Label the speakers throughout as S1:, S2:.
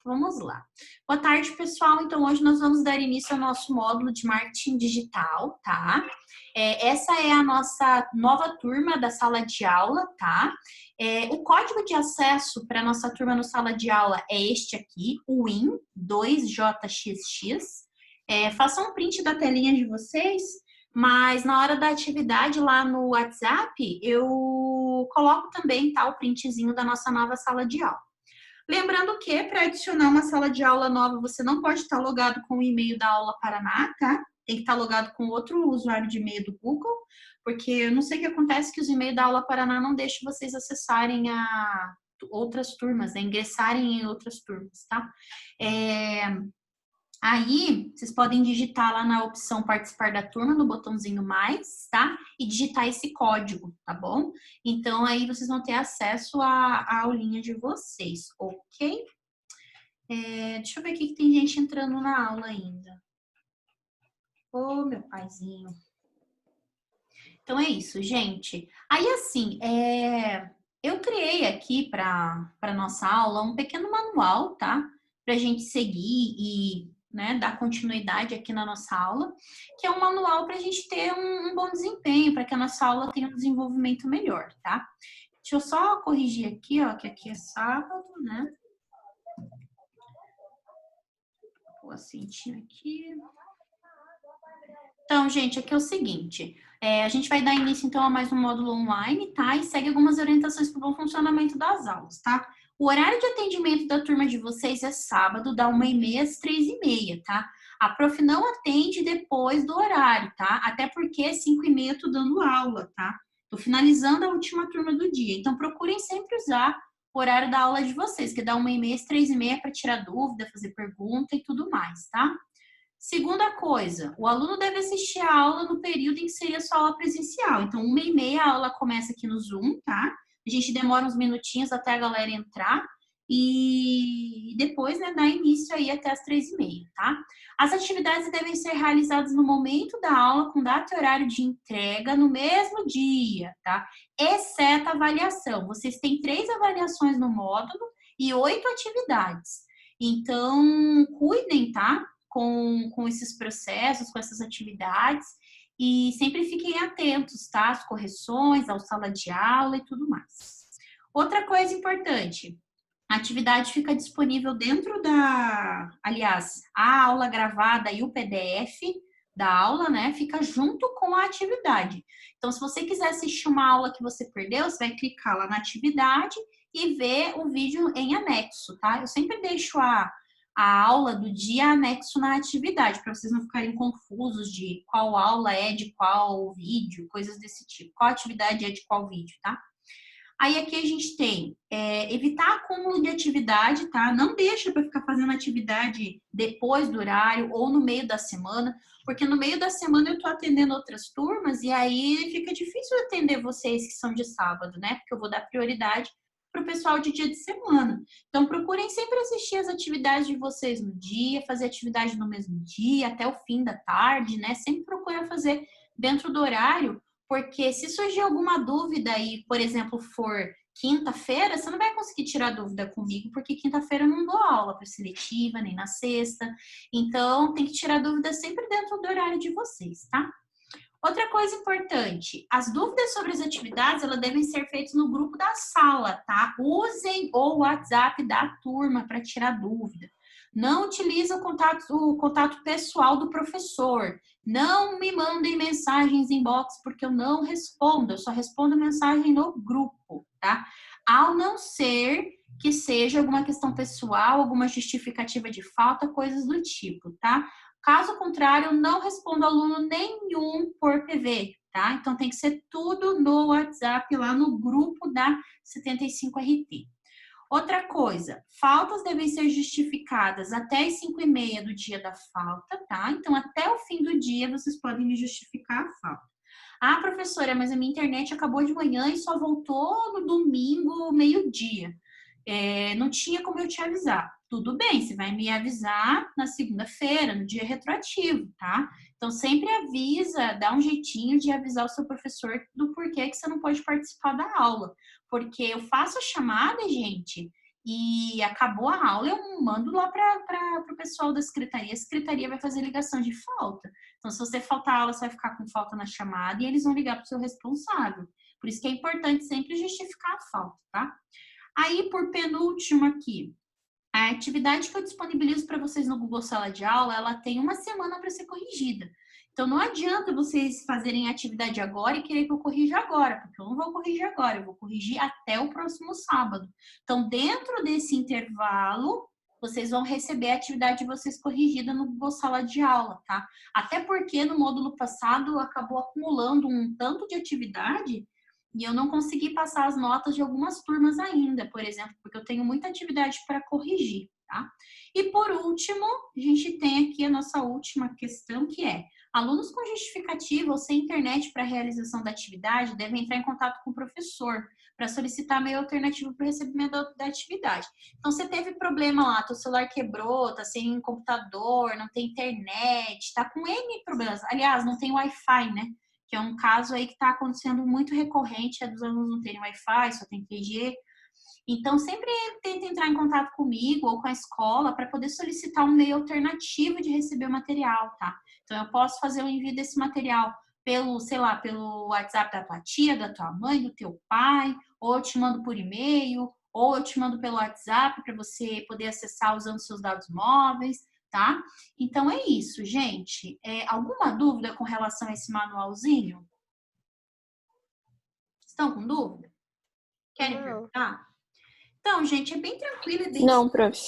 S1: Vamos lá. Boa tarde, pessoal. Então, hoje nós vamos dar início ao nosso módulo de marketing digital, tá? Essa é a nossa nova turma da sala de aula, tá? O código de acesso para a nossa turma no sala de aula é este aqui, o WIN2JXX. Façam um print da telinha de vocês, mas na hora da atividade lá no WhatsApp, eu coloco também, tá, o printzinho da nossa nova sala de aula. Lembrando que para adicionar uma sala de aula nova, você não pode estar logado com o e-mail da Aula Paraná, tá? Tem que estar logado com outro usuário de e-mail do Google, porque eu não sei o que acontece que os e-mails da Aula Paraná não deixam vocês acessarem a outras turmas, né? Ingressarem em outras turmas, tá? Aí, vocês podem digitar lá na opção participar da turma, no botãozinho mais, tá? E digitar esse código, tá bom? Então, aí vocês vão ter acesso à aulinha de vocês, ok? Deixa eu ver aqui que tem gente entrando na aula ainda. Ô, meu paizinho. Então, é isso, gente. Aí, assim, eu criei aqui para nossa aula um pequeno manual, tá? Pra gente seguir e dar continuidade aqui na nossa aula, que é um manual para a gente ter um bom desempenho, para que a nossa aula tenha um desenvolvimento melhor, tá? Deixa eu só corrigir aqui, ó, que aqui é sábado, né? O assentinho aqui. Então, gente, aqui é o seguinte, a gente vai dar início, então, a mais um módulo online, tá? E segue algumas orientações para o bom funcionamento das aulas, tá? O horário de atendimento da turma de vocês é sábado, da 1h30 às 3h30, tá? A prof não atende depois do horário, tá? Até porque 5h30 eu tô dando aula, tá? Tô finalizando a última turma do dia. Então, procurem sempre usar o horário da aula de vocês, que é da 1h30 às 3h30 para tirar dúvida, fazer pergunta e tudo mais, tá? Segunda coisa, o aluno deve assistir a aula no período em que seria sua aula presencial. Então, 1h30 a aula começa aqui no Zoom, tá? A gente demora uns minutinhos até a galera entrar e depois, dá início aí até as 3h30, tá? As atividades devem ser realizadas no momento da aula, com data e horário de entrega no mesmo dia, tá? Exceto a avaliação. Vocês têm 3 avaliações no módulo e 8 atividades. Então, cuidem, tá? Com esses processos, com essas atividades, e sempre fiquem atentos, tá? Às correções, ao sala de aula e tudo mais. Outra coisa importante, a atividade fica disponível dentro aliás, a aula gravada e o PDF da aula, né? Fica junto com a atividade. Então, se você quiser assistir uma aula que você perdeu, você vai clicar lá na atividade e ver o vídeo em anexo, tá? Eu sempre deixo a aula do dia anexo na atividade, para vocês não ficarem confusos de qual aula é de qual vídeo, coisas desse tipo. Qual atividade é de qual vídeo, tá? Aí aqui a gente tem evitar acúmulo de atividade, tá? Não deixa para ficar fazendo atividade depois do horário ou no meio da semana, porque no meio da semana eu tô atendendo outras turmas e aí fica difícil atender vocês que são de sábado, né? Porque eu vou dar prioridade para o pessoal de dia de semana. Então, procurem sempre assistir as atividades de vocês no dia, fazer atividade no mesmo dia, até o fim da tarde, né? Sempre procura fazer dentro do horário, porque se surgir alguma dúvida e, por exemplo, for quinta-feira, você não vai conseguir tirar dúvida comigo, porque quinta-feira eu não dou aula para seletiva, nem na sexta. Então, tem que tirar dúvida sempre dentro do horário de vocês, tá? Outra coisa importante, as dúvidas sobre as atividades, elas devem ser feitas no grupo da sala, tá? Usem o WhatsApp da turma para tirar dúvida. Não utilize o contato pessoal do professor. Não me mandem mensagens inbox, porque eu não respondo. Eu só respondo mensagem no grupo, tá? Ao não ser que seja alguma questão pessoal, alguma justificativa de falta, coisas do tipo, tá? Caso contrário, eu não respondo aluno nenhum por PV, tá? Então, tem que ser tudo no WhatsApp, lá no grupo da 75RT. Outra coisa, faltas devem ser justificadas até as 5h30 do dia da falta, tá? Então, até o fim do dia, vocês podem me justificar a falta. Ah, professora, mas a minha internet acabou de manhã e só voltou no domingo, meio-dia. Não tinha como eu te avisar. Tudo bem, você vai me avisar na segunda-feira, no dia retroativo, tá? Então, sempre avisa, dá um jeitinho de avisar o seu professor do porquê que você não pode participar da aula. Porque eu faço a chamada, gente, e acabou a aula, eu mando lá para o pessoal da secretaria. A secretaria vai fazer ligação de falta. Então, se você faltar a aula, você vai ficar com falta na chamada e eles vão ligar para o seu responsável. Por isso que é importante sempre justificar a falta, tá? Aí, por penúltimo aqui, a atividade que eu disponibilizo para vocês no Google Sala de Aula, ela tem uma semana para ser corrigida. Então, não adianta vocês fazerem a atividade agora e querer que eu corrija agora, porque eu não vou corrigir agora, eu vou corrigir até o próximo sábado. Então, dentro desse intervalo, vocês vão receber a atividade de vocês corrigida no Google Sala de Aula, tá? Até porque no módulo passado acabou acumulando um tanto de atividade e eu não consegui passar as notas de algumas turmas ainda, por exemplo, porque eu tenho muita atividade para corrigir, tá? E por último, a gente tem aqui a nossa última questão, que é: alunos com justificativa ou sem internet para a realização da atividade devem entrar em contato com o professor para solicitar meio alternativo para o recebimento da atividade. Então, você teve problema lá, teu celular quebrou, tá sem computador, não tem internet, tá com N problemas. Aliás, não tem Wi-Fi, né? Que é um caso aí que está acontecendo muito recorrente, é dos alunos não terem Wi-Fi, só tem 3G. Então, sempre tenta entrar em contato comigo ou com a escola para poder solicitar um meio alternativo de receber o material, tá? Então, eu posso fazer o envio desse material pelo, sei lá, pelo WhatsApp da tua tia, da tua mãe, do teu pai, ou eu te mando por e-mail, ou eu te mando pelo WhatsApp para você poder acessar usando seus dados móveis, tá? Então, é isso, gente. Alguma dúvida com relação a esse manualzinho? Estão com dúvida? Querem perguntar? Então, gente, é bem tranquilo, é bem
S2: Não, prof.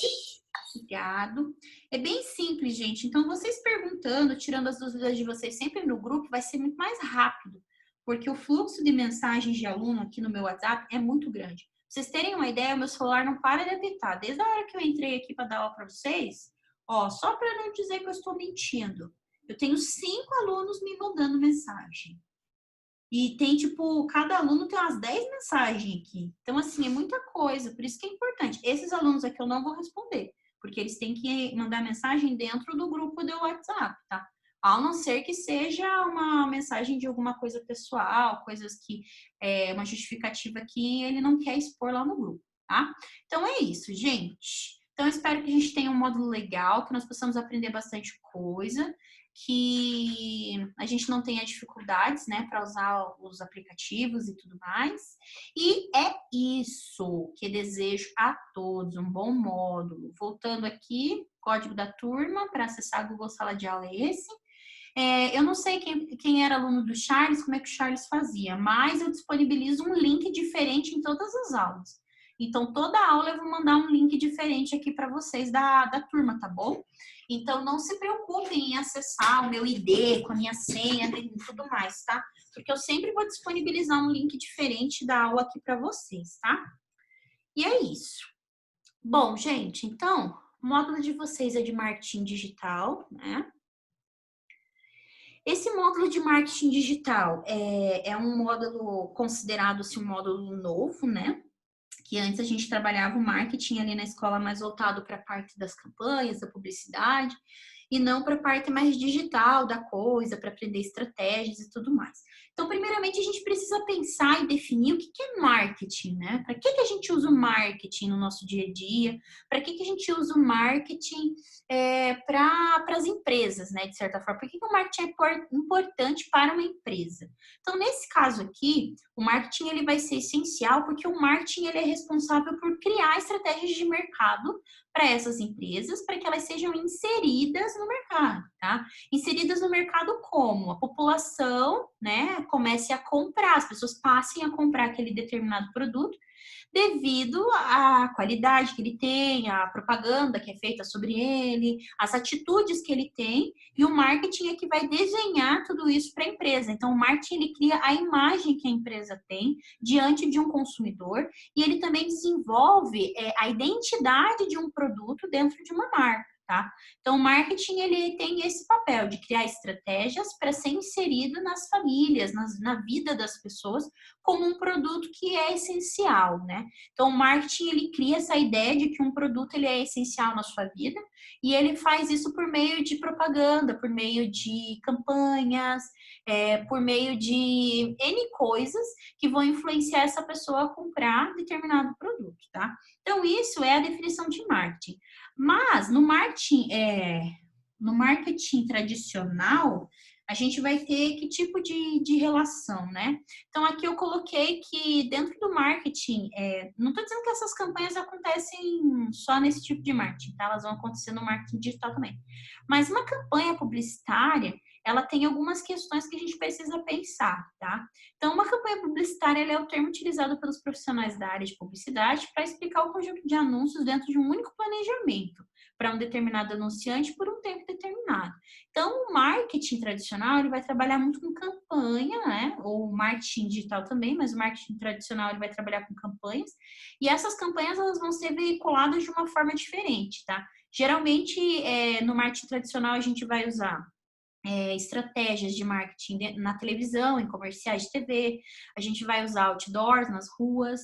S1: Obrigado. É bem simples, gente. Então, vocês perguntando, tirando as dúvidas de vocês sempre no grupo, vai ser muito mais rápido, porque o fluxo de mensagens de aluno aqui no meu WhatsApp é muito grande. Pra vocês terem uma ideia, o meu celular não para de apitar. Desde a hora que eu entrei aqui para dar aula para vocês, ó, só para não dizer que eu estou mentindo, eu tenho 5 alunos me mandando mensagem. E tem, tipo, cada aluno tem umas 10 mensagens aqui. Então, assim, é muita coisa. Por isso que é importante. Esses alunos aqui eu não vou responder, porque eles têm que mandar mensagem dentro do grupo do WhatsApp, tá? A não ser que seja uma mensagem de alguma coisa pessoal, coisas que uma justificativa que ele não quer expor lá no grupo, tá? Então, é isso, gente. Então, eu espero que a gente tenha um módulo legal, que nós possamos aprender bastante coisa, que a gente não tenha dificuldades, né, para usar os aplicativos e tudo mais. E é isso que desejo a todos, um bom módulo. Voltando aqui, código da turma para acessar a Google Sala de Aula é esse. Eu não sei quem era aluno do Charles, como é que o Charles fazia, mas eu disponibilizo um link diferente em todas as aulas. Então, toda aula eu vou mandar um link diferente aqui para vocês da turma, tá bom? Então, não se preocupem em acessar o meu ID com a minha senha e tudo mais, tá? Porque eu sempre vou disponibilizar um link diferente da aula aqui para vocês, tá? E é isso. Bom, gente, então, o módulo de vocês é de marketing digital, né? Esse módulo de marketing digital é um módulo considerado-se um módulo novo, né? Que antes a gente trabalhava o marketing ali na escola mais voltado para a parte das campanhas, da publicidade, e não para a parte mais digital da coisa, para aprender estratégias e tudo mais. Então, primeiramente, a gente precisa pensar e definir o que é marketing, né? Para que a gente usa o marketing no nosso dia a dia? Para que a gente usa o marketing para as empresas, né? De certa forma. Por que o marketing é importante para uma empresa? Então, nesse caso aqui, o marketing ele vai ser essencial porque o marketing ele é responsável por criar estratégias de mercado para essas empresas, para que elas sejam inseridas no mercado, tá? Inseridas no mercado como? A população, né, comece a comprar, as pessoas passem a comprar aquele determinado produto devido à qualidade que ele tem, à propaganda que é feita sobre ele, as atitudes que ele tem, e o marketing é que vai desenhar tudo isso para a empresa. Então, o marketing ele cria a imagem que a empresa tem diante de um consumidor e ele também desenvolve a identidade de um produto dentro de uma marca. Tá? Então, o marketing ele tem esse papel de criar estratégias para ser inserido nas famílias, na vida das pessoas, como um produto que é essencial, né? Então, o marketing ele cria essa ideia de que um produto ele é essencial na sua vida, E ele faz isso por meio de propaganda, por meio de campanhas, por meio de N coisas que vão influenciar essa pessoa a comprar determinado produto, tá? Então, isso é a definição de marketing. Mas no marketing tradicional, a gente vai ter que tipo de relação, né? Então, aqui eu coloquei que dentro do marketing, não estou dizendo que essas campanhas acontecem só nesse tipo de marketing, tá? Elas vão acontecer no marketing digital também. Mas uma campanha publicitária, ela tem algumas questões que a gente precisa pensar, tá? Então, uma campanha publicitária ela é o termo utilizado pelos profissionais da área de publicidade para explicar o conjunto de anúncios dentro de um único planejamento para um determinado anunciante por um tempo determinado. Então, o marketing tradicional, ele vai trabalhar muito com campanha, né? Ou marketing digital também, mas o marketing tradicional, ele vai trabalhar com campanhas. E essas campanhas, elas vão ser veiculadas de uma forma diferente, tá? Geralmente, no marketing tradicional, a gente vai usar estratégias de marketing na televisão, em comerciais de TV, a gente vai usar outdoors nas ruas,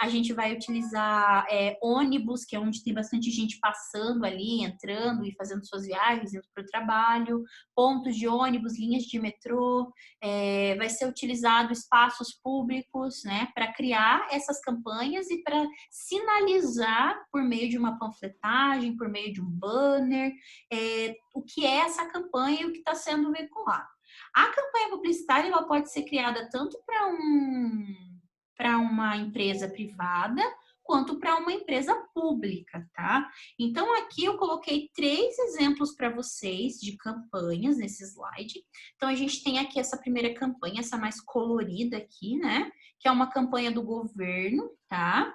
S1: a gente vai utilizar ônibus, que é onde tem bastante gente passando ali, entrando e fazendo suas viagens, indo para o trabalho, pontos de ônibus, linhas de metrô, vai ser utilizado espaços públicos, né, para criar essas campanhas e para sinalizar por meio de uma panfletagem, por meio de um banner, o que é essa campanha e o que está sendo veiculado. A campanha publicitária ela pode ser criada tanto para uma empresa privada quanto para uma empresa pública, tá? Então, aqui eu coloquei 3 exemplos para vocês de campanhas nesse slide. Então, a gente tem aqui essa primeira campanha, essa mais colorida aqui, né? Que é uma campanha do governo, tá?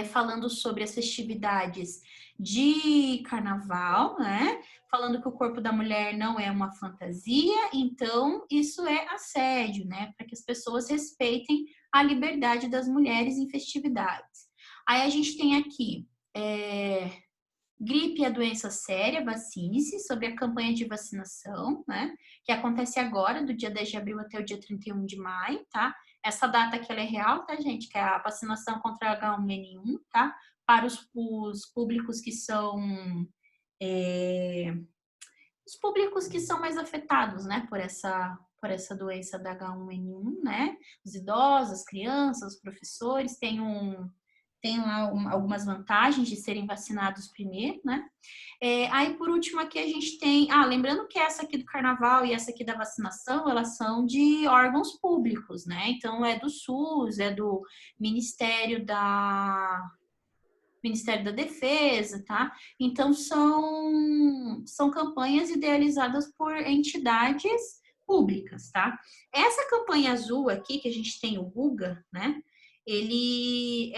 S1: Falando sobre as festividades de carnaval, né? Falando que o corpo da mulher não é uma fantasia, então isso é assédio, né? Para que as pessoas respeitem a liberdade das mulheres em festividades. Aí a gente tem aqui gripe é doença séria, vacine-se, sobre a campanha de vacinação, né? Que acontece agora, do dia 10 de abril até o dia 31 de maio, tá? Essa data aqui ela é real, tá, gente? Que é a vacinação contra H1N1, tá? Para os públicos que são os públicos que são mais afetados, né, por essa doença da H1N1, né? Os idosos, as crianças, os professores tem lá algumas vantagens de serem vacinados primeiro, né? Aí, por último, aqui a gente tem... lembrando que essa aqui do carnaval e essa aqui da vacinação, elas são de órgãos públicos, né? Então, é do SUS, é do Ministério da Defesa, tá? Então, são campanhas idealizadas por entidades públicas, tá? Essa campanha azul aqui, que a gente tem o Guga, né? Ele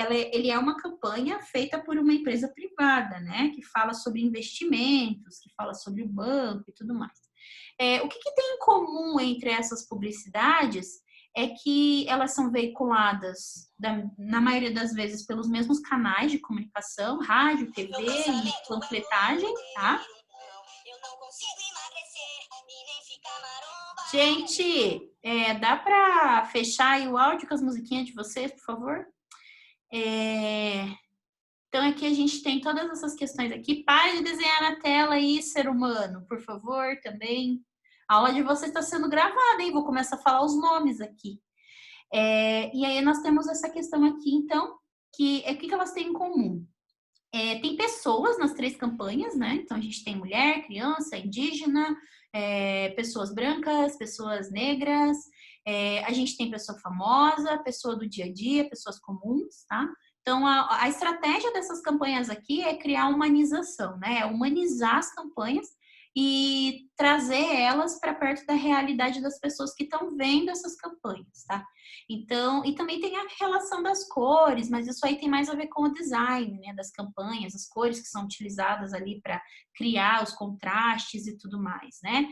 S1: é uma campanha feita por uma empresa privada, né? Que fala sobre investimentos, que fala sobre o banco e tudo mais. O que tem em comum entre essas publicidades é que elas são veiculadas, na maioria das vezes, pelos mesmos canais de comunicação, rádio, TV e panfletagem, tá? Gente, dá para fechar aí o áudio com as musiquinhas de vocês, por favor? Então, aqui a gente tem todas essas questões aqui. Pare de desenhar na tela aí, ser humano, por favor, também. A aula de vocês está sendo gravada, hein? Vou começar a falar os nomes aqui. E aí nós temos essa questão aqui, então, que o que elas têm em comum? Tem pessoas nas 3 campanhas, né? Então, a gente tem mulher, criança, indígena, pessoas brancas, pessoas negras, a gente tem pessoa famosa, pessoa do dia a dia, pessoas comuns, tá? Então, a estratégia dessas campanhas aqui é criar humanização, né? É humanizar as campanhas e trazer elas para perto da realidade das pessoas que estão vendo essas campanhas, tá? Então, e também tem a relação das cores, mas isso aí tem mais a ver com o design, né, das campanhas, as cores que são utilizadas ali para criar os contrastes e tudo mais, né?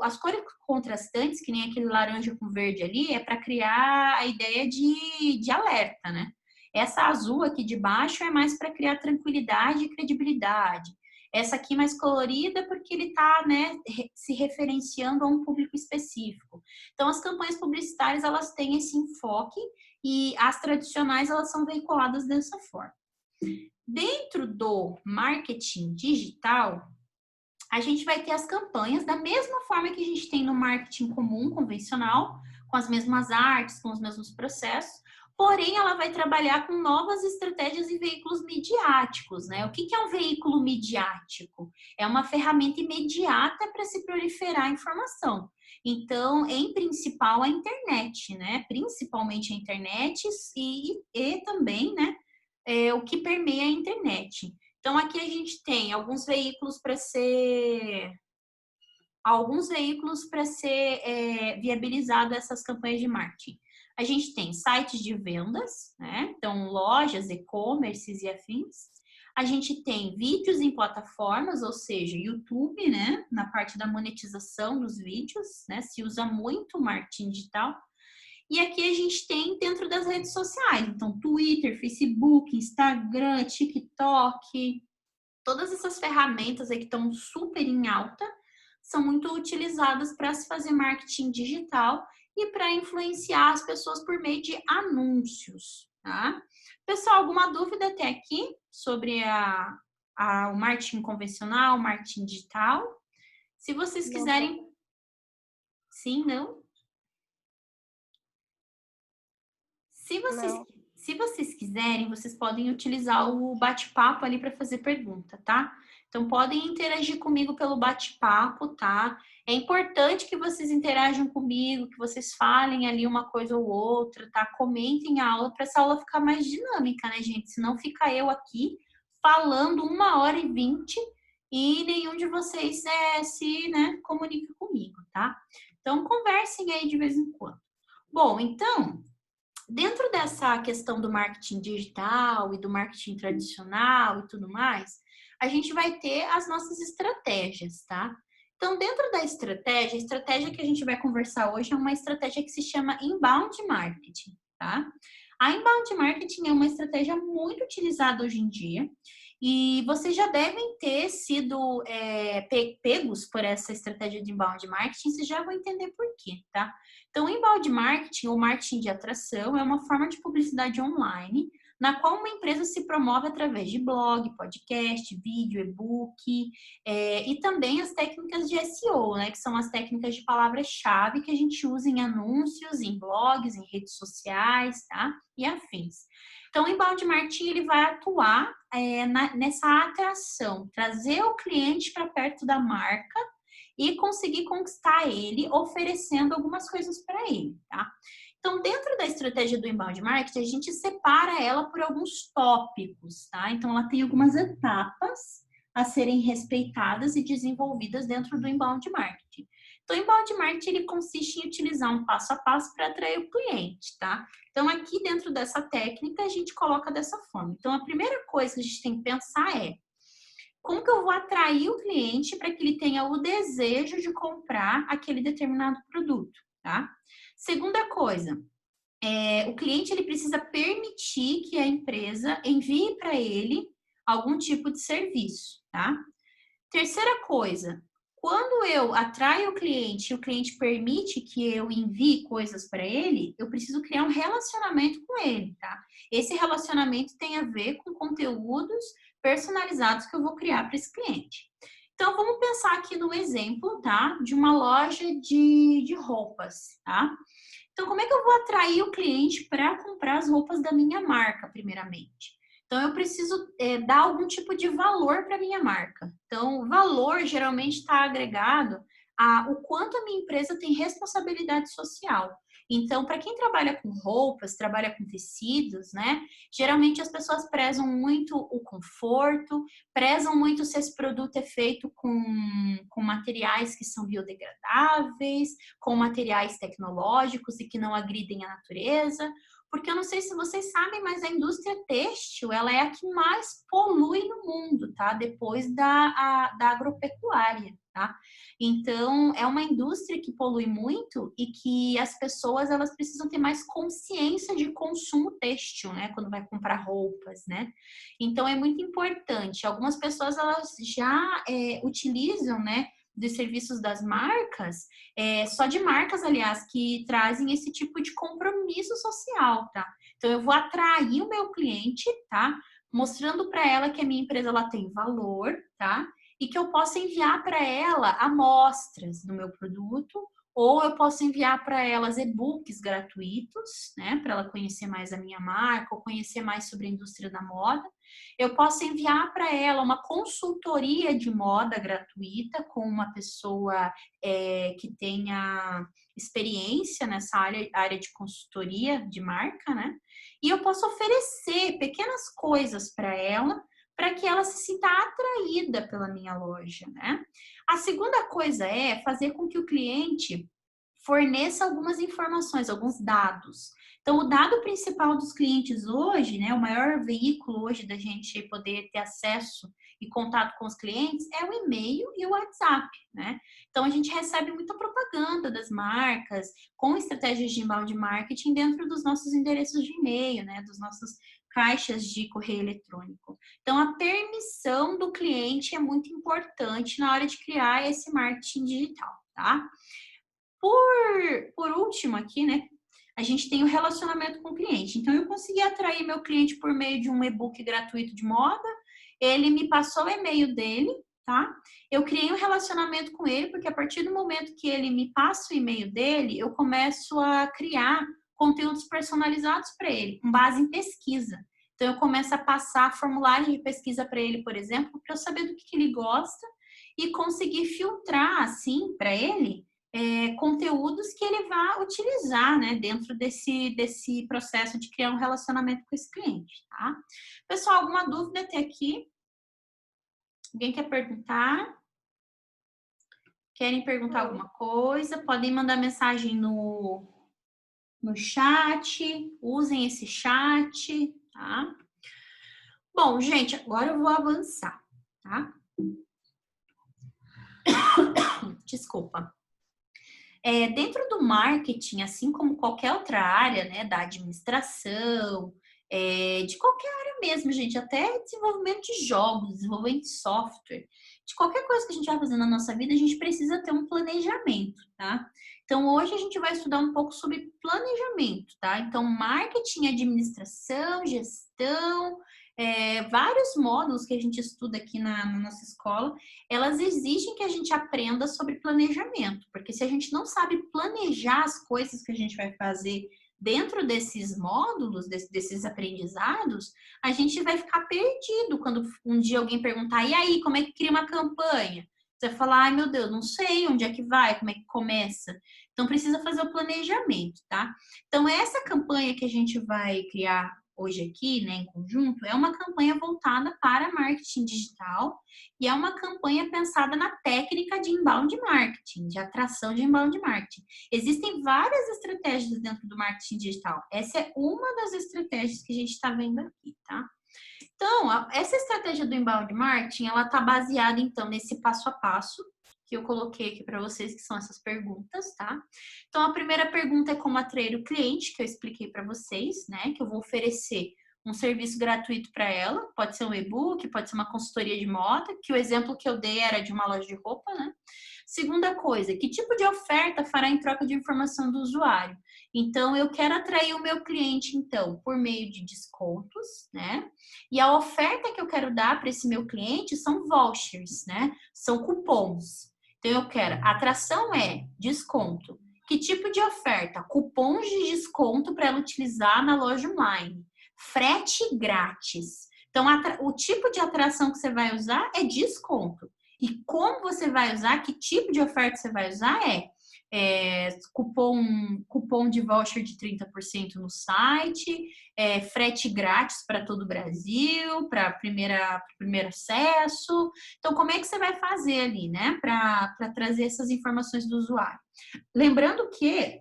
S1: As cores contrastantes, que nem aquele laranja com verde ali, é para criar a ideia de alerta, né? Essa azul aqui de baixo é mais para criar tranquilidade e credibilidade. Essa aqui mais colorida porque ele está, né, se referenciando a um público específico. Então, as campanhas publicitárias, elas têm esse enfoque e as tradicionais, elas são veiculadas dessa forma. Dentro do marketing digital, a gente vai ter as campanhas da mesma forma que a gente tem no marketing comum, convencional, com as mesmas artes, com os mesmos processos, porém ela vai trabalhar com novas estratégias e veículos midiáticos, né? O que é um veículo midiático? É uma ferramenta imediata para se proliferar a informação. Então, em principal, a internet, né? Principalmente a internet e também, né? O que permeia a internet. Então, aqui a gente tem alguns veículos para ser viabilizado essas campanhas de marketing. A gente tem sites de vendas, né? Então, lojas, e-commerces e afins. A gente tem vídeos em plataformas, ou seja, YouTube, né? Na parte da monetização dos vídeos, né? Se usa muito marketing digital. E aqui a gente tem dentro das redes sociais, então Twitter, Facebook, Instagram, TikTok, todas essas ferramentas aí que estão super em alta são muito utilizadas para se fazer marketing digital e para influenciar as pessoas por meio de anúncios, tá? Pessoal, alguma dúvida até aqui sobre o marketing convencional, o marketing digital? Se vocês quiserem... Sim, não? Se vocês quiserem, vocês podem utilizar o bate-papo ali para fazer pergunta, tá? Então, podem interagir comigo pelo bate-papo, tá? É importante que vocês interajam comigo, que vocês falem ali uma coisa ou outra, tá? Comentem a aula para essa aula ficar mais dinâmica, né, gente? Senão fica eu aqui falando 1h20 e nenhum de vocês se comunica comigo, tá? Então, conversem aí de vez em quando. Bom, então... Dentro dessa questão do marketing digital e do marketing tradicional e tudo mais, a gente vai ter as nossas estratégias, tá? Então, dentro da estratégia, a estratégia que a gente vai conversar hoje é uma estratégia que se chama inbound marketing, tá? A inbound marketing é uma estratégia muito utilizada hoje em dia e vocês já devem ter sido pegos por essa estratégia de inbound marketing, vocês já vão entender por quê, tá? Então, o inbound marketing ou marketing de atração é uma forma de publicidade online na qual uma empresa se promove através de blog, podcast, vídeo, e-book e também as técnicas de SEO, né, que são as técnicas de palavra-chave que a gente usa em anúncios, em blogs, em redes sociais, tá? E afins. Então, o inbound marketing ele vai atuar nessa atração, trazer o cliente para perto da marca e conseguir conquistar ele oferecendo algumas coisas para ele, tá? Então, dentro da estratégia do inbound marketing, a gente separa ela por alguns tópicos, tá? Então, ela tem algumas etapas a serem respeitadas e desenvolvidas dentro do inbound marketing. Então, o inbound marketing ele consiste em utilizar um passo a passo para atrair o cliente, tá? Então, aqui dentro dessa técnica, a gente coloca dessa forma. Então, a primeira coisa que a gente tem que pensar é como que eu vou atrair o cliente para que ele tenha o desejo de comprar aquele determinado produto, tá? Segunda coisa, o cliente ele precisa permitir que a empresa envie para ele algum tipo de serviço, tá? Terceira coisa, quando eu atraio o cliente e o cliente permite que eu envie coisas para ele, eu preciso criar um relacionamento com ele, tá? Esse relacionamento tem a ver com conteúdos personalizados que eu vou criar para esse cliente. Então, vamos pensar aqui no exemplo, tá? De uma loja de roupas, tá? Então, como é que eu vou atrair o cliente para comprar as roupas da minha marca, primeiramente? Então, eu preciso dar algum tipo de valor para a minha marca. Então, o valor geralmente está agregado a o quanto a minha empresa tem responsabilidade social. Então, para quem trabalha com roupas, trabalha com tecidos, né? Geralmente as pessoas prezam muito o conforto, prezam muito se esse produto é feito com materiais que são biodegradáveis, com materiais tecnológicos e que não agridem a natureza. Porque eu não sei se vocês sabem, mas a indústria têxtil, ela é a que mais polui no mundo, tá? Depois da agropecuária, tá? Então, é uma indústria que polui muito e que as pessoas, elas precisam ter mais consciência de consumo têxtil, né? Quando vai comprar roupas, né? Então, é muito importante. Algumas pessoas, elas já utilizam, né? Dos serviços das marcas, só de marcas, aliás, que trazem esse tipo de compromisso social, tá? Então, eu vou atrair o meu cliente, tá? mostrando para ela que a minha empresa ela tem valor, tá? E que eu posso enviar para ela amostras do meu produto, ou eu posso enviar para elas e-books gratuitos, né, para ela conhecer mais a minha marca, ou conhecer mais sobre a indústria da moda. Eu posso enviar para ela uma consultoria de moda gratuita com uma pessoa que tenha experiência nessa área de consultoria de marca, né? E eu posso oferecer pequenas coisas para que ela se sinta atraída pela minha loja, né? A segunda coisa é fazer com que o cliente forneça algumas informações, alguns dados. Então, o dado principal dos clientes hoje, né, o maior veículo hoje da gente poder ter acesso e contato com os clientes é o e-mail e o WhatsApp, né? Então, a gente recebe muita propaganda das marcas com estratégias de inbound marketing dentro dos nossos endereços de e-mail, né, dos nossos caixas de correio eletrônico. Então, a permissão do cliente é muito importante na hora de criar esse marketing digital, tá? Por último aqui, né, a gente tem o relacionamento com o cliente. Então, eu consegui atrair meu cliente por meio de um e-book gratuito de moda, ele me passou o e-mail dele, tá? Eu criei um relacionamento com ele, porque a partir do momento que ele me passa o e-mail dele, eu começo a criar conteúdos personalizados para ele, com base em pesquisa. Então, eu começo a passar formulário de pesquisa para ele, por exemplo, para eu saber do que ele gosta e conseguir filtrar, assim, para ele, conteúdos que ele vai utilizar, né, dentro desse processo de criar um relacionamento com esse cliente, tá? Pessoal, alguma dúvida até aqui? Alguém quer perguntar? Querem perguntar alguma coisa? Podem mandar mensagem no chat, usem esse chat, tá? Bom, gente, agora eu vou avançar, tá? Desculpa. Dentro do marketing, assim como qualquer outra área, né, da administração, de qualquer área mesmo, gente, até desenvolvimento de jogos, desenvolvimento de software, de qualquer coisa que a gente vai fazer na nossa vida, a gente precisa ter um planejamento, tá? Então, hoje a gente vai estudar um pouco sobre planejamento, tá? Então, marketing, administração, gestão, vários módulos que a gente estuda aqui na nossa escola, elas exigem que a gente aprenda sobre planejamento, porque se a gente não sabe planejar as coisas que a gente vai fazer dentro desses módulos, desses aprendizados, a gente vai ficar perdido quando um dia alguém perguntar, e aí, como é que cria uma campanha? Você vai falar, ai meu Deus, não sei onde é que vai, como é que começa. Então, precisa fazer o planejamento, tá? Então, essa campanha que a gente vai criar hoje aqui, né, em conjunto, é uma campanha voltada para marketing digital e é uma campanha pensada na técnica de inbound marketing, de atração de inbound marketing. Existem várias estratégias dentro do marketing digital. Essa é uma das estratégias que a gente está vendo aqui, tá? Então, essa estratégia do inbound marketing, ela está baseada, então, nesse passo a passo que eu coloquei aqui para vocês, que são essas perguntas, tá? Então, a primeira pergunta é como atrair o cliente, que eu expliquei para vocês, né? Que eu vou oferecer um serviço gratuito para ela, pode ser um e-book, pode ser uma consultoria de moda, que o exemplo que eu dei era de uma loja de roupa, né? Segunda coisa, que tipo de oferta fará em troca de informação do usuário? Então, eu quero atrair o meu cliente, então, por meio de descontos, né? E a oferta que eu quero dar para esse meu cliente são vouchers, né? São cupons. Então, eu quero, a atração é desconto. Que tipo de oferta? Cupons de desconto para ela utilizar na loja online. Frete grátis. Então, o tipo de atração que você vai usar é desconto. E como você vai usar, que tipo de oferta você vai usar cupom de voucher de 30% no site, frete grátis para todo o Brasil, para primeiro acesso. Então, como é que você vai fazer ali, né, para trazer essas informações do usuário? Lembrando que,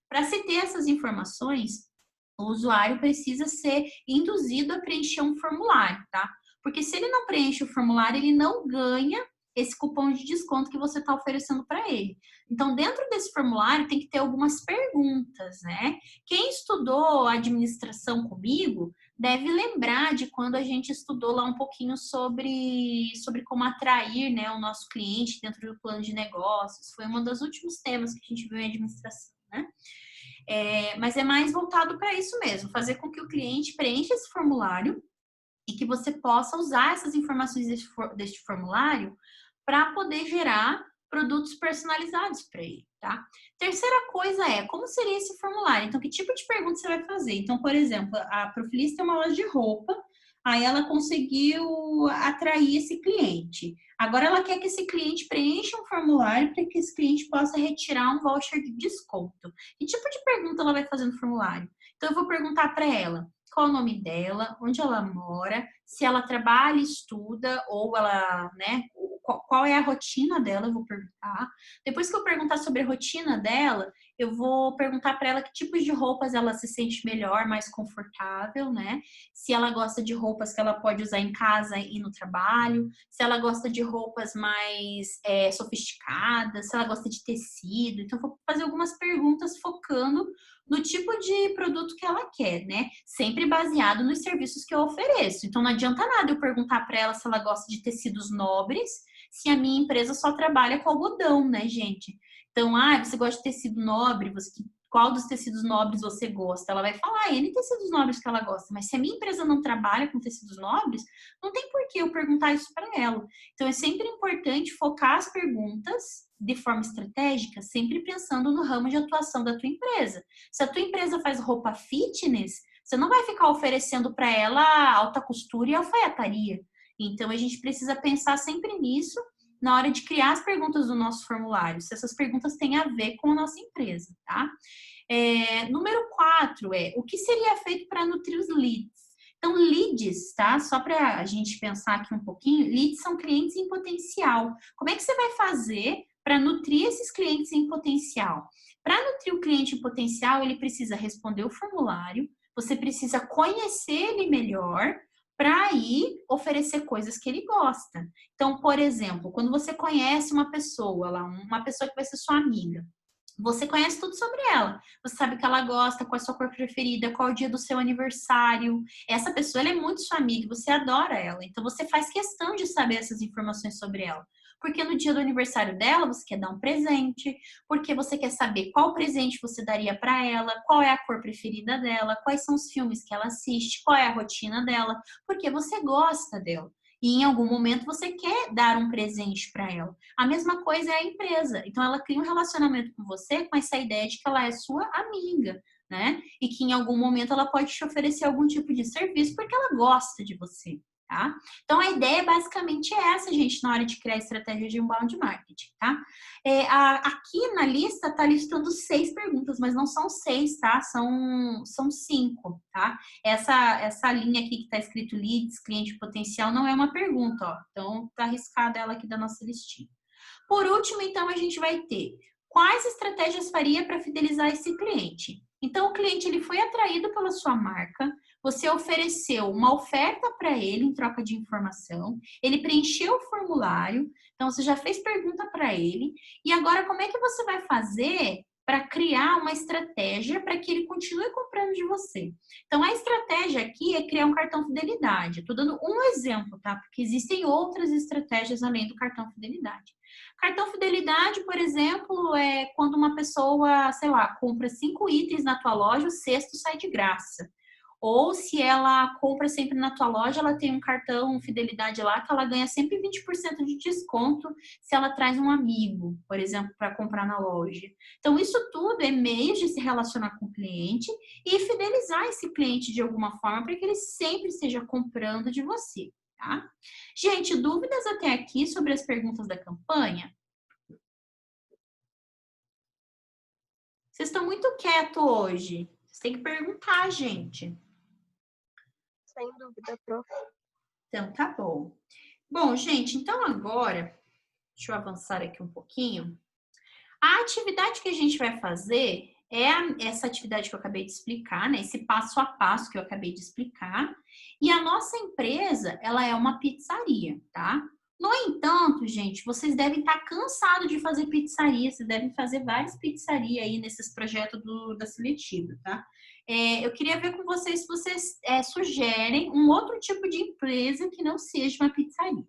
S1: para se ter essas informações, o usuário precisa ser induzido a preencher um formulário, tá? Porque se ele não preenche o formulário, ele não ganha esse cupom de desconto que você está oferecendo para ele. Então, dentro desse formulário, tem que ter algumas perguntas, né? Quem estudou administração comigo deve lembrar de quando a gente estudou lá um pouquinho sobre como atrair, né, o nosso cliente dentro do plano de negócios. Foi um dos últimos temas que a gente viu em administração, né? Mas é mais voltado para isso mesmo, fazer com que o cliente preencha esse formulário e que você possa usar essas informações deste formulário para poder gerar produtos personalizados para ele, tá? Terceira coisa é, como seria esse formulário? Então, que tipo de pergunta você vai fazer? Então, por exemplo, a Profilis tem uma loja de roupa, aí ela conseguiu atrair esse cliente. Agora ela quer que esse cliente preencha um formulário para que esse cliente possa retirar um voucher de desconto. Que tipo de pergunta ela vai fazer no formulário? Então, eu vou perguntar para ela qual o nome dela, onde ela mora, se ela trabalha, estuda, ou ela, né, qual é a rotina dela, eu vou perguntar. Depois que eu perguntar sobre a rotina dela, eu vou perguntar para ela que tipos de roupas ela se sente melhor, mais confortável, né? Se ela gosta de roupas que ela pode usar em casa e no trabalho, se ela gosta de roupas mais sofisticadas, se ela gosta de tecido. Então, eu vou fazer algumas perguntas focando no tipo de produto que ela quer, né? Sempre baseado nos serviços que eu ofereço. Então, não adianta nada eu perguntar para ela se ela gosta de tecidos nobres, se a minha empresa só trabalha com algodão, né, gente? Então, você gosta de tecido nobre? Qual dos tecidos nobres você gosta? Ela vai falar N tecidos nobres que ela gosta, mas se a minha empresa não trabalha com tecidos nobres, não tem por que eu perguntar isso para ela. Então, é sempre importante focar as perguntas de forma estratégica, sempre pensando no ramo de atuação da tua empresa. Se a tua empresa faz roupa fitness, você não vai ficar oferecendo para ela alta costura e alfaiataria. Então, a gente precisa pensar sempre nisso na hora de criar as perguntas do nosso formulário, se essas perguntas têm a ver com a nossa empresa, tá? Número 4 o que seria feito para nutrir os leads? Então, leads, tá? Só para a gente pensar aqui um pouquinho, leads são clientes em potencial. Como é que você vai fazer para nutrir esses clientes em potencial? Para nutrir o cliente em potencial, ele precisa responder o formulário, você precisa conhecer ele melhor, para aí oferecer coisas que ele gosta. Então, por exemplo, quando você conhece uma pessoa lá, uma pessoa que vai ser sua amiga, você conhece tudo sobre ela. Você sabe o que ela gosta, qual é a sua cor preferida, qual é o dia do seu aniversário. Essa pessoa ela é muito sua amiga, você adora ela. Então você faz questão de saber essas informações sobre ela. Porque no dia do aniversário dela, você quer dar um presente, porque você quer saber qual presente você daria para ela, qual é a cor preferida dela, quais são os filmes que ela assiste, qual é a rotina dela, porque você gosta dela. E em algum momento você quer dar um presente para ela. A mesma coisa é a empresa. Então, ela cria um relacionamento com você com essa ideia de que ela é sua amiga, né? E que em algum momento ela pode te oferecer algum tipo de serviço porque ela gosta de você, tá? Então, a ideia basicamente é essa, gente, na hora de criar a estratégia de inbound marketing, tá? Aqui na lista tá listando 6 perguntas, mas não são 6, tá? São 5, tá? Essa linha aqui que tá escrito leads, cliente potencial, não é uma pergunta, ó. Então, tá arriscada ela aqui da nossa listinha. Por último, então, a gente vai ter quais estratégias faria para fidelizar esse cliente. Então, o cliente ele foi atraído pela sua marca, você ofereceu uma oferta para ele em troca de informação, ele preencheu o formulário, então você já fez pergunta para ele, e agora como é que você vai fazer para criar uma estratégia para que ele continue comprando de você? Então, a estratégia aqui é criar um cartão fidelidade. Estou dando um exemplo, tá? Porque existem outras estratégias além do cartão fidelidade. Cartão fidelidade, por exemplo, é quando uma pessoa, sei lá, compra 5 itens na tua loja, o sexto sai de graça. Ou se ela compra sempre na tua loja, ela tem um cartão fidelidade lá que ela ganha sempre 20% de desconto se ela traz um amigo, por exemplo, para comprar na loja. Então, isso tudo é meios de se relacionar com o cliente e fidelizar esse cliente de alguma forma para que ele sempre esteja comprando de você, tá? Gente, dúvidas até aqui sobre as perguntas da campanha? Vocês estão muito quietos hoje. Vocês têm que perguntar, gente.
S2: Sem dúvida, prof.
S1: Então, tá bom. Bom, gente, então agora, deixa eu avançar aqui um pouquinho. A atividade que a gente vai fazer é essa atividade que eu acabei de explicar, né? Esse passo a passo que eu acabei de explicar. E a nossa empresa, ela é uma pizzaria, tá? No entanto, gente, vocês devem estar cansados de fazer pizzaria, vocês devem fazer várias pizzarias aí nesses projetos da seletiva, tá? Eu queria ver com vocês se vocês sugerem um outro tipo de empresa que não seja uma pizzaria.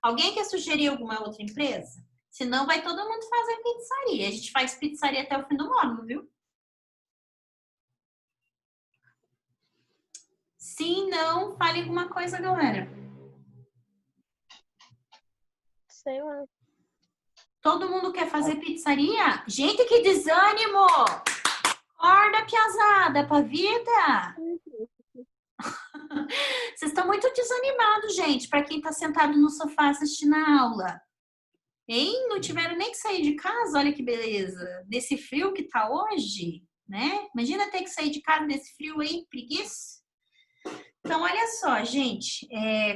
S1: Alguém quer sugerir alguma outra empresa? Senão vai todo mundo fazer pizzaria. A gente faz pizzaria até o fim do módulo, viu? Sim, não, fale alguma coisa, galera.
S2: Sei lá.
S1: Todo mundo quer fazer pizzaria? Gente, que desânimo! Acorda, piazada, pra vida! Vocês estão muito desanimados, gente, para quem tá sentado no sofá assistindo a aula. Hein? Não tiveram nem que sair de casa, olha que beleza. Desse frio que tá hoje, né? Imagina ter que sair de casa desse frio aí, preguiça. Então, olha só, gente,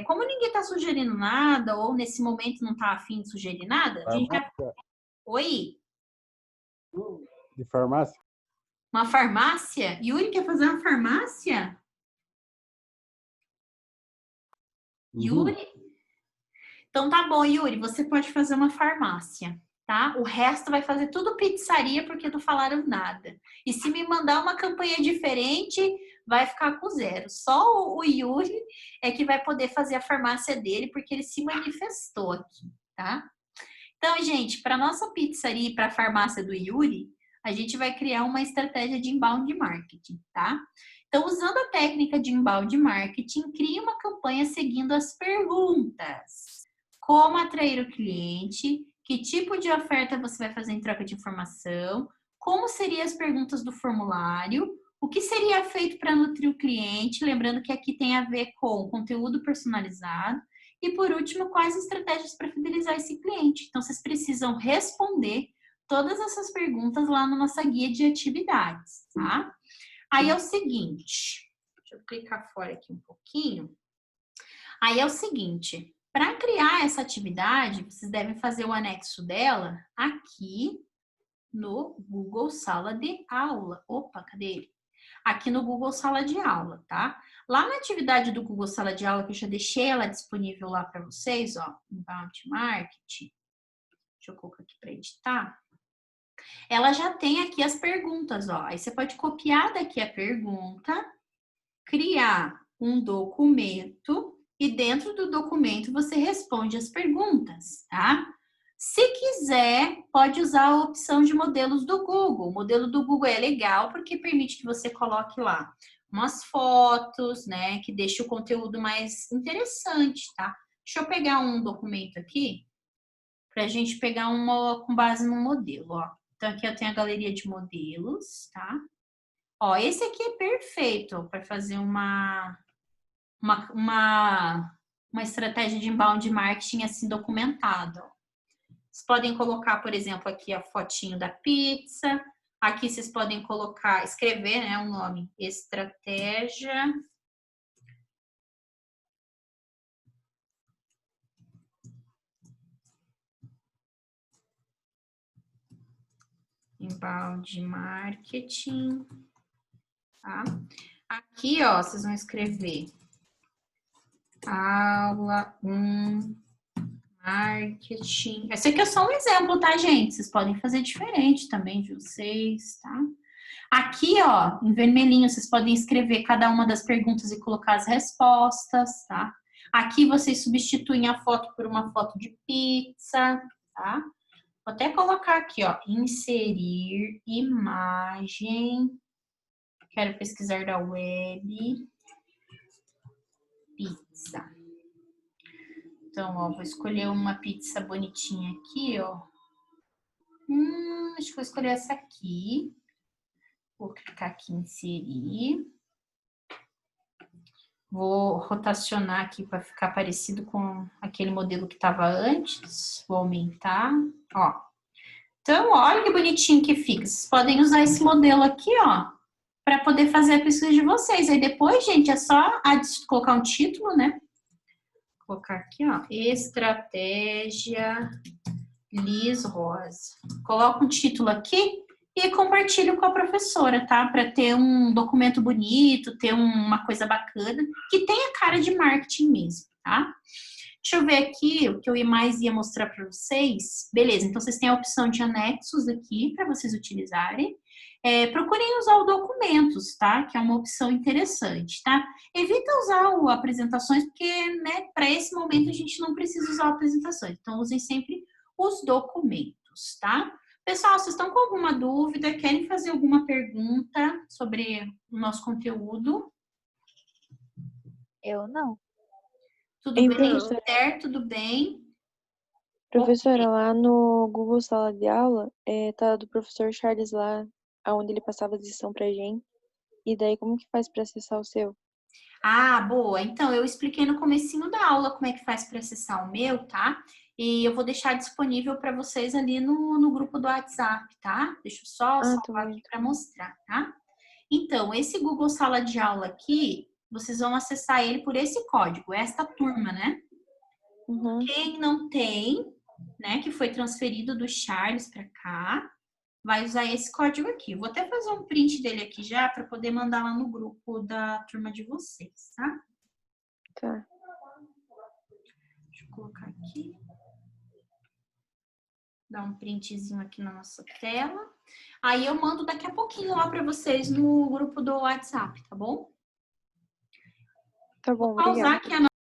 S1: como ninguém tá sugerindo nada, ou nesse momento não tá afim de sugerir nada, a gente vai...
S3: Farmácia?
S1: Oi?
S3: De farmácia?
S1: Uma farmácia? Yuri quer fazer uma farmácia? Yuri? Então tá bom, Yuri, você pode fazer uma farmácia, tá? O resto vai fazer tudo pizzaria porque não falaram nada. E se me mandar uma campanha diferente, vai ficar com zero. Só o Yuri é que vai poder fazer a farmácia dele porque ele se manifestou aqui, tá? Então, gente, para nossa pizzaria e para a farmácia do Yuri, a gente vai criar uma estratégia de inbound marketing, tá? Então, usando a técnica de inbound marketing, crie uma campanha seguindo as perguntas. Como atrair o cliente? Que tipo de oferta você vai fazer em troca de informação? Como seriam as perguntas do formulário? O que seria feito para nutrir o cliente? Lembrando que aqui tem a ver com conteúdo personalizado. E por último, quais estratégias para fidelizar esse cliente? Então, vocês precisam responder todas essas perguntas lá na nossa guia de atividades, tá? Aí é o seguinte, deixa eu clicar fora aqui um pouquinho. Aí é o seguinte, para criar essa atividade, vocês devem fazer o anexo dela aqui no Google Sala de Aula. Opa, cadê ele? Aqui no Google Sala de Aula, tá? Lá na atividade do Google Sala de Aula, que eu já deixei ela disponível lá para vocês, ó, Inbound Marketing. Deixa eu colocar aqui para editar. Ela já tem aqui as perguntas, ó. Aí você pode copiar daqui a pergunta, criar um documento e dentro do documento você responde as perguntas, tá? Se quiser, pode usar a opção de modelos do Google. O modelo do Google é legal porque permite que você coloque lá umas fotos, né? Que deixe o conteúdo mais interessante, tá? Deixa eu pegar um documento aqui para a gente pegar uma com base no modelo, ó. Então, aqui eu tenho a galeria de modelos, tá? Ó, esse aqui é perfeito para fazer uma estratégia de inbound marketing assim documentada. Vocês podem colocar, por exemplo, aqui a fotinho da pizza. Aqui vocês podem colocar, escrever, né, o nome, estratégia inbound marketing, tá? Aqui, ó, vocês vão escrever aula 1, marketing. Esse aqui é só um exemplo, tá, gente? Vocês podem fazer diferente também de vocês, tá? Aqui, ó, em vermelhinho, vocês podem escrever cada uma das perguntas e colocar as respostas, tá? Aqui vocês substituem a foto por uma foto de pizza, tá? Vou até colocar aqui, ó, inserir imagem. Quero pesquisar da web. Pizza. Então, ó, vou escolher uma pizza bonitinha aqui, ó. Acho que vou escolher essa aqui. Vou clicar aqui em inserir. Vou rotacionar aqui para ficar parecido com aquele modelo que estava antes. Vou aumentar, ó. Então, olha que bonitinho que fica. Vocês podem usar esse modelo aqui, ó, para poder fazer a pesquisa de vocês. Aí depois, gente, é só colocar um título, né? Vou colocar aqui, ó, estratégia Liz Rosa. Coloca um título aqui e compartilho com a professora, tá? Para ter um documento bonito, ter uma coisa bacana, que tenha cara de marketing mesmo, tá? Deixa eu ver aqui o que eu mais ia mostrar para vocês. Beleza, então vocês têm a opção de anexos aqui para vocês utilizarem. Procurem usar o documentos, tá? Que é uma opção interessante, tá? Evita usar o apresentações, porque, né, para esse momento a gente não precisa usar apresentações. Então, usem sempre os documentos, tá? Pessoal, vocês estão com alguma dúvida? Querem fazer alguma pergunta sobre o nosso conteúdo?
S2: Eu não.
S1: Tudo
S4: Hein,
S1: bem,
S4: professora?
S1: Esther? Tudo bem?
S4: Professora, lá no Google Sala de Aula, tá do professor Charles lá, onde ele passava as lição pra gente. E daí, como que faz pra acessar o seu?
S1: Ah, boa. Então, eu expliquei no comecinho da aula como é que faz para acessar o meu, tá? E eu vou deixar disponível para vocês ali no grupo do WhatsApp, tá? Deixa eu só
S4: Ah, tá
S1: salvar
S4: bom,
S1: aqui
S4: então.
S1: para mostrar, tá? Então, esse Google Sala de Aula aqui, vocês vão acessar ele por esse código, esta turma, né?
S4: Uhum.
S1: Quem não tem, né, que foi transferido do Charles para cá, vai usar esse código aqui. Vou até fazer um print dele aqui já para poder mandar lá no grupo da turma de vocês, tá?
S4: Tá.
S1: Deixa eu colocar aqui. Dar um printzinho aqui na nossa tela. Aí eu mando daqui a pouquinho lá para vocês no grupo do WhatsApp, tá bom?
S4: Tá
S1: Vou
S4: bom,
S1: pausar
S4: obrigada.
S1: aqui a